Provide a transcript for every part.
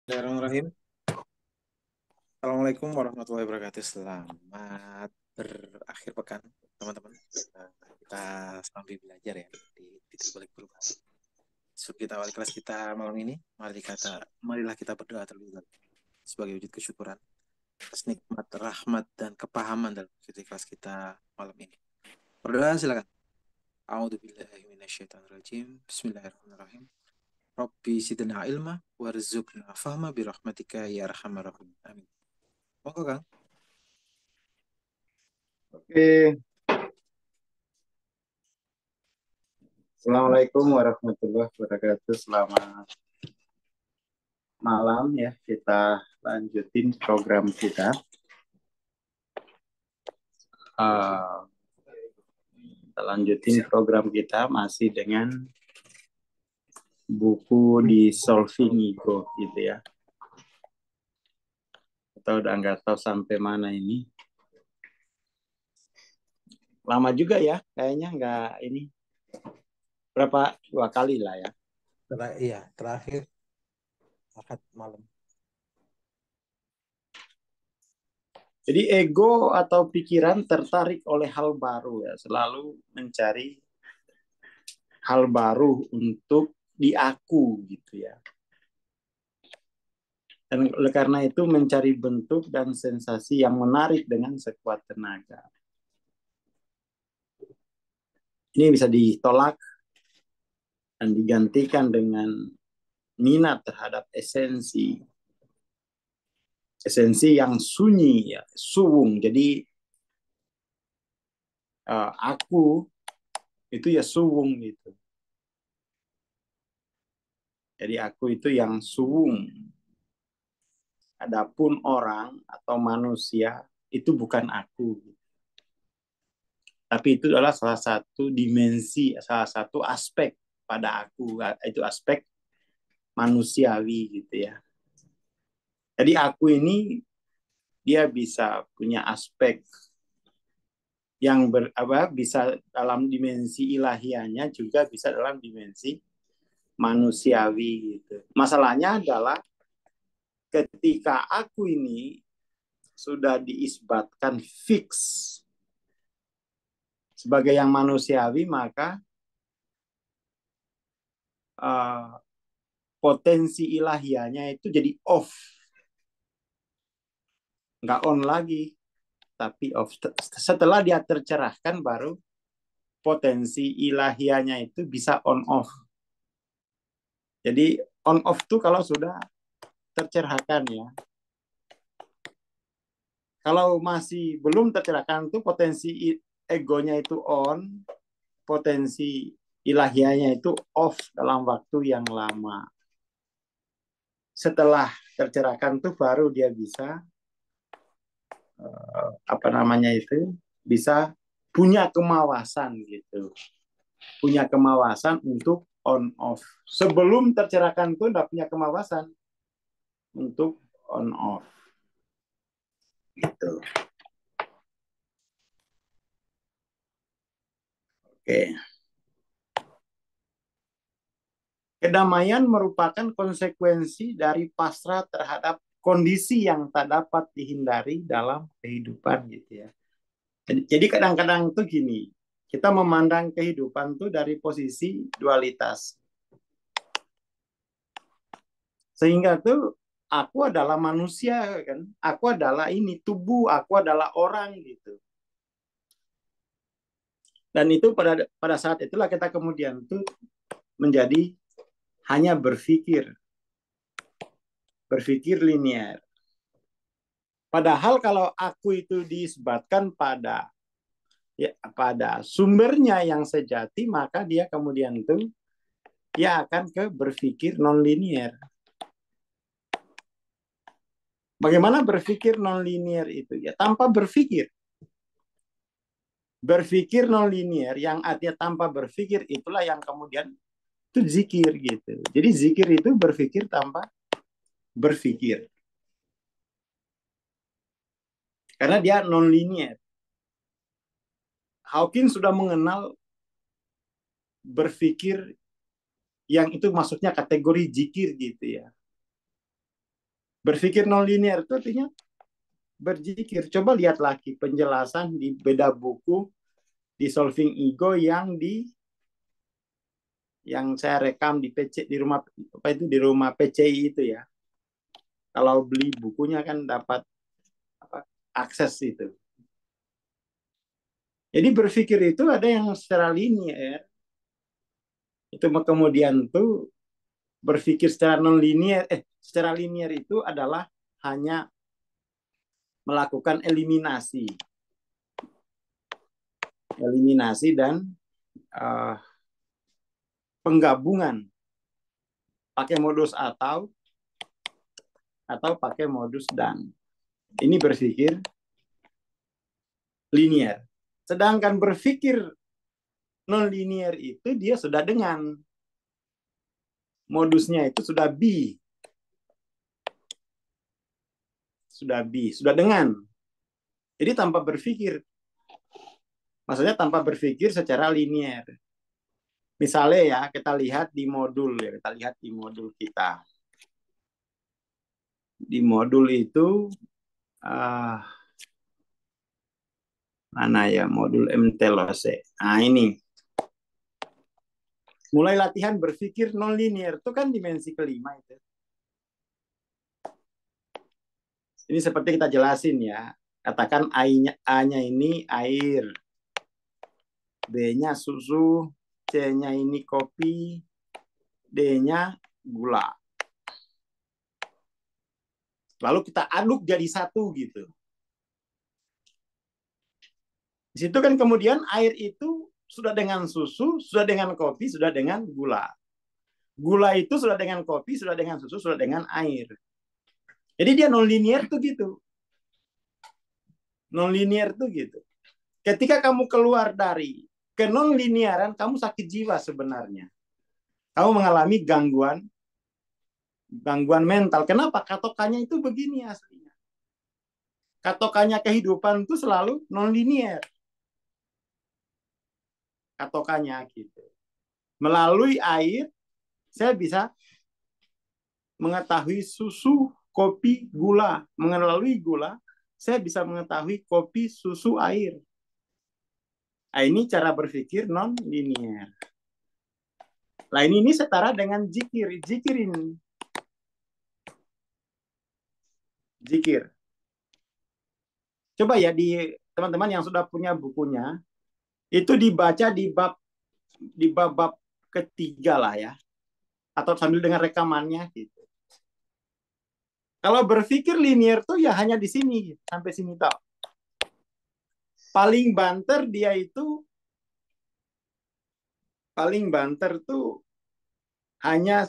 Bismillahirrahmanirrahim. Assalamualaikum warahmatullahi wabarakatuh. Selamat berakhir pekan, teman-teman. Eh, Kita sambil belajar ya di titik balik perubahan. Sebelum kita awali kelas kita malam ini, marilah kita berdoa terlebih dahulu sebagai wujud kesyukuran atas nikmat, rahmat, dan kepahaman dalam titik kelas kita malam ini. Berdoa silakan. A'udzubillahi minasyaitonirrajim. Bismillahirrahmanirrahim. Rabbi zidna ilma warzuqna fahma birahmatika ya arhamar rahimin. Amin. Monggo, Kang. Oke, Assalamualaikum warahmatullahi wabarakatuh. Selamat malam ya. Kita lanjutin program kita. Uh, kita lanjutin program kita masih dengan buku di Solving Ego gitu ya. Kita udah nggak tahu sampai mana ini. Lama juga ya, kayaknya nggak ini. Berapa? 2 kali lah ya. Iya, terakhir Ahad malam. Jadi ego atau pikiran tertarik oleh hal baru ya, selalu mencari hal baru untuk diaku gitu ya. Dan oleh karena itu mencari bentuk dan sensasi yang menarik dengan sekuat tenaga. Ini bisa ditolak dan digantikan dengan minat terhadap esensi. Esensi yang sunyi ya, suwung. Jadi aku itu ya suwung gitu. Jadi aku itu yang suwung. Adapun orang atau manusia itu bukan aku. Tapi itu adalah salah satu dimensi, salah satu aspek pada aku. Itu aspek manusiawi gitu ya. Jadi aku ini dia bisa punya aspek yang bisa dalam dimensi ilahianya juga bisa dalam dimensi manusiawi gitu. Masalahnya adalah ketika aku ini sudah diisbatkan fix sebagai yang manusiawi, maka uh, potensi ilahianya itu jadi off, nggak on lagi, tapi off. Setelah dia tercerahkan, baru potensi ilahianya itu bisa on off. Jadi on off tuh kalau sudah tercerahkan ya. Kalau masih belum tercerahkan tuh potensi egonya itu on, potensi ilahianya itu off dalam waktu yang lama. Setelah tercerahkan tuh baru dia bisa bisa punya kemawasan gitu, punya kemawasan untuk on off. Sebelum tercerahkan tuh nggak punya kemawasan untuk on off gitu. Oke. Kedamaian merupakan konsekuensi dari pasrah terhadap kondisi yang tak dapat dihindari dalam kehidupan gitu ya. Jadi kadang-kadang tuh gini, kita memandang kehidupan tuh dari posisi dualitas. Sehingga tuh aku adalah manusia kan, aku adalah ini tubuh, aku adalah orang gitu. Dan itu pada saat itulah kita kemudian tuh menjadi hanya berpikir linear. Padahal kalau aku itu disebutkan pada sumbernya yang sejati, maka dia kemudian itu dia akan ke berpikir non-linear. Bagaimana berpikir non-linear itu? Ya tanpa berpikir. Berpikir non-linear yang artinya tanpa berpikir itulah yang kemudian itu zikir gitu. Jadi zikir itu berpikir tanpa berpikir. Karena dia non-linear. Hawking sudah mengenal berpikir yang itu maksudnya kategori zikir gitu ya. Berpikir non linear itu artinya berzikir. Coba lihat lagi penjelasan di beda buku di Solving Ego yang saya rekam di PC di rumah apa itu di rumah PCI itu ya. Kalau beli bukunya kan dapat akses itu. Jadi berpikir itu ada yang secara linear, itu kemudian tuh berpikir secara non linear, secara linear itu adalah hanya melakukan eliminasi dan uh, penggabungan pakai modus atau pakai modus dan. Ini berpikir linear. Sedangkan berpikir non linear itu dia sudah dengan modusnya itu sudah sudah dengan. Jadi tanpa berpikir. Maksudnya tanpa berpikir secara linear. Misalnya ya, kita lihat di modul kita. Di modul itu mana ya modul MTLOC. Nah, ini. Mulai latihan berpikir non linear itu kan dimensi kelima itu. Ini seperti kita jelasin ya. Katakan A-nya ini air, B-nya susu, C-nya ini kopi, D-nya gula. Lalu kita aduk jadi satu gitu. Di situ kan kemudian air itu sudah dengan susu, sudah dengan kopi, sudah dengan gula. Gula itu sudah dengan kopi, sudah dengan susu, sudah dengan air. Jadi dia non linear tuh gitu. Non linear tuh gitu. Ketika kamu keluar dari ke non linearan, kamu sakit jiwa sebenarnya. Kamu mengalami gangguan mental. Kenapa? Katokannya itu begini aslinya. Katokannya kehidupan itu selalu non linear. Katokannya gitu. Melalui air saya bisa mengetahui susu, kopi, gula. Melalui gula saya bisa mengetahui kopi, susu, air. Nah, ini cara berpikir non linear. Lain ini setara dengan zikir. Zikir ini. Zikir. Coba ya di teman-teman yang sudah punya bukunya, itu dibaca di bab ketiga lah ya. Atau sambil dengar rekamannya gitu. Kalau berpikir linear tuh ya hanya di sini, sampai sini tau. Paling banter tuh hanya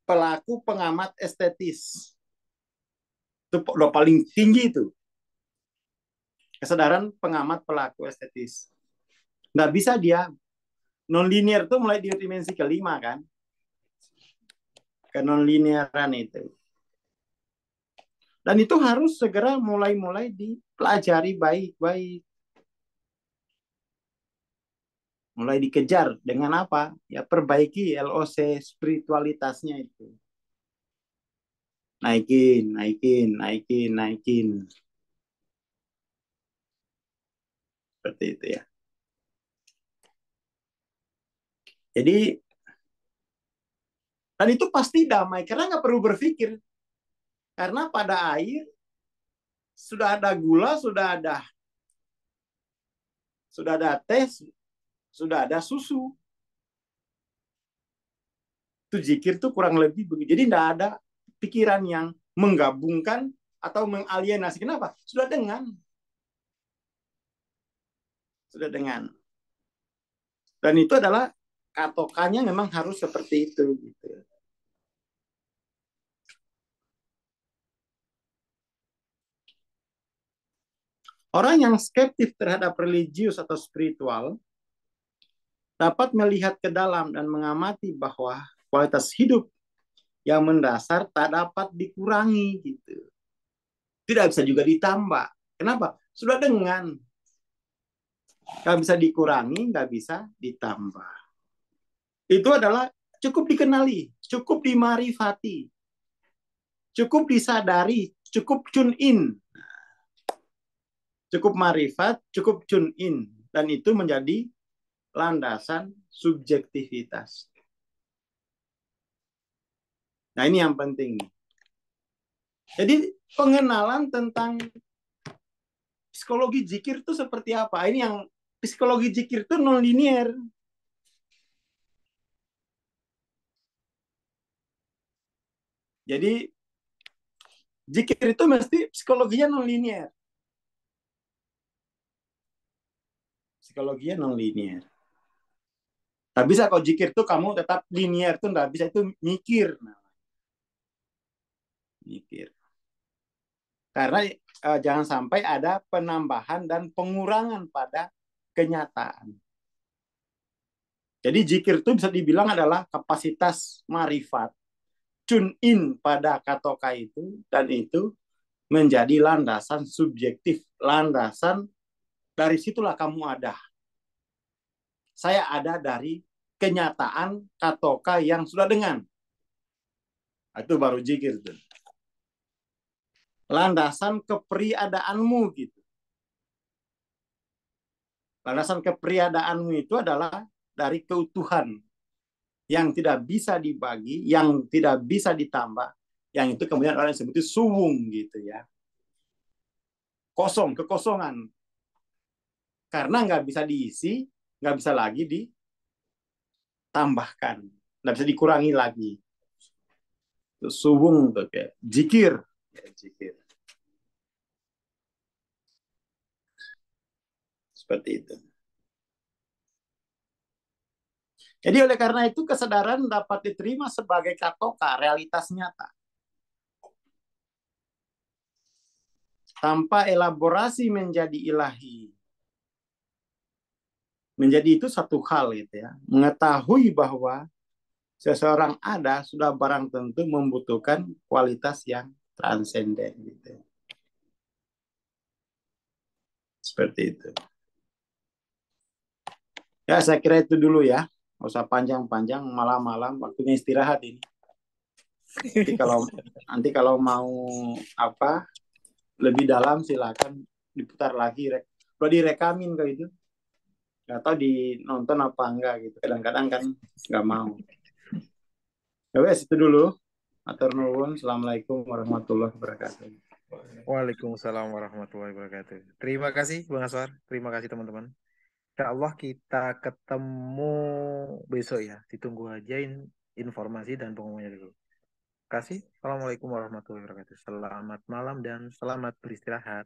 pelaku pengamat estetis. Itu udah paling tinggi itu. Kesadaran pengamat pelaku estetis. Nggak bisa dia. Non-linear tuh mulai di dimensi kelima kan. Ke non-linearan itu. Dan itu harus segera mulai dipelajari baik-baik. Mulai dikejar dengan apa? Ya perbaiki LOC spiritualitasnya itu. Naikin. Seperti itu ya. Jadi, dan itu pasti damai, karena nggak perlu berpikir. Karena pada air, sudah ada gula, sudah ada teh, sudah ada susu. Itu zikir tuh kurang lebih begitu. Jadi nggak ada pikiran yang menggabungkan atau mengalienasi. Kenapa? Sudah dengan. Dan itu adalah katokannya memang harus seperti itu. Gitu. Orang yang skeptis terhadap religius atau spiritual dapat melihat ke dalam dan mengamati bahwa kualitas hidup yang mendasar tak dapat dikurangi gitu. Tidak bisa juga ditambah. Kenapa? Sudah dengan. Nggak bisa dikurangi, nggak bisa ditambah. Itu adalah cukup dikenali. cukup dimarifati, cukup disadari, cukup tune in. Cukup marifat, cukup tune in. Dan itu menjadi landasan subjektivitas. Nah, ini yang penting. Jadi pengenalan tentang psikologi zikir itu seperti apa? Ini yang psikologi zikir itu non linear. Jadi zikir itu mesti psikologinya non linear. Psikologinya non linear. Nggak bisa kalau zikir tuh kamu tetap linear tuh nggak bisa, itu mikir. Nah, mikir. Karena jangan sampai ada penambahan dan pengurangan pada kenyataan. Jadi zikir itu bisa dibilang adalah kapasitas marifat, tune in pada katoka itu, dan itu menjadi landasan subjektif, landasan dari situlah kamu ada. Saya ada dari kenyataan katoka yang sudah dengan. Itu baru zikir tuh. Landasan kepriadaanmu gitu. Landasan kepriadaanmu itu adalah dari keutuhan yang tidak bisa dibagi, yang tidak bisa ditambah, yang itu kemudian orang sebut itu suwung gitu ya. Kosong, kekosongan. Karena nggak bisa diisi, nggak bisa lagi ditambahkan, nggak bisa dikurangi lagi. Itu suwung tuh kayak zikir. Ya, zikir. Seperti itu. Jadi oleh karena itu kesadaran dapat diterima sebagai katoka, realitas nyata. Tanpa elaborasi menjadi ilahi. Menjadi itu satu hal gitu ya. Mengetahui bahwa seseorang ada sudah barang tentu membutuhkan kualitas yang transenden gitu. Seperti itu. Ya, saya kira itu dulu ya. Nggak usah panjang-panjang, malam-malam waktunya istirahat ini. Nanti kalau mau apa lebih dalam silakan diputar lagi. Kalau direkamin kayak itu, nggak tahu dinonton apa enggak gitu. Kadang-kadang kan nggak mau. Ya wes itu dulu. Atur nuwun. Assalamualaikum warahmatullahi wabarakatuh. Waalaikumsalam warahmatullahi wabarakatuh. Terima kasih Bang Aswar. Terima kasih teman-teman. Insya Allah kita ketemu besok ya. Ditunggu aja informasi dan pengumumannya dulu. Terima kasih. Assalamualaikum warahmatullahi wabarakatuh. Selamat malam dan selamat beristirahat.